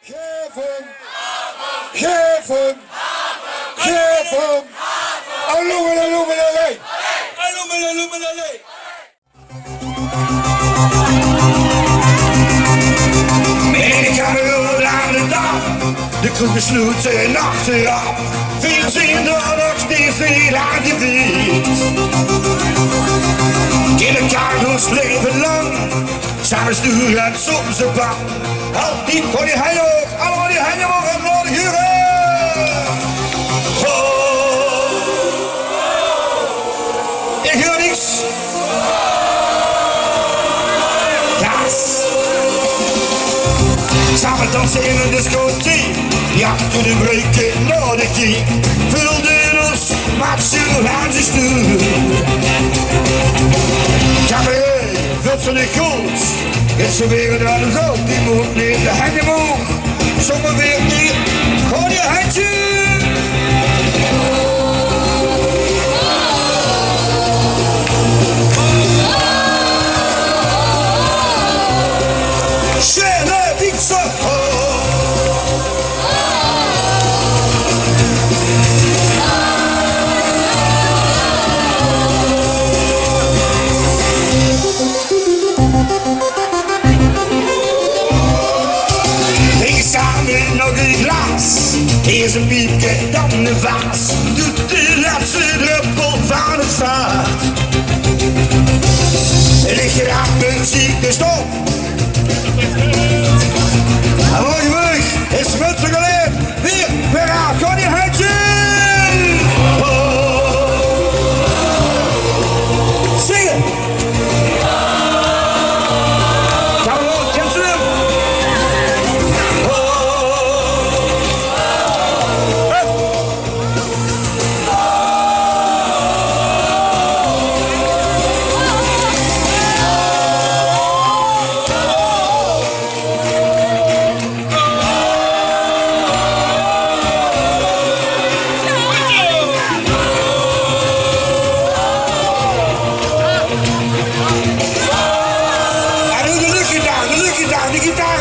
Geef hem! Geef hem! Geef hem! Alloemelaloemelalei! Alloemelaloemelalei! Mijn Kammeroad aan de dag, de kroegen sloten achteraf. 24 nog steeds niet aan je fiets. In elkaar ons leven lang, samen sturen en soms een bak. Altijd kon je heen ook, allemaal die heen mogen nodig huren. Ik hoor niks. Samen dansen in een discotheek, ja, toen de breken naar de key. Vulden ons, maakt ze aan zijn stoel. Kammeroad, vult ze niet goed. Is ze weer naar de zon, die moet niet de handen omhoog. Zomaar weer niet, gooi je handje. Eerst een piepje, dan een vaas. Doet de laatste druppel van het vaart. Lig je aan muziek de stop. Mooi weg, is Munstergelaen. Weer, paraat, kon je handje. Zingen. Kammeroad, ken ze hem.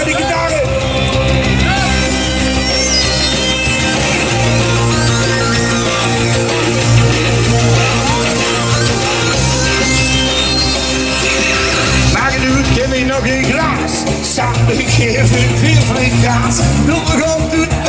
Die gitaren. Maar nu geef me nog een glas. Samen geven 4 flink kaas. Nog een goed doen.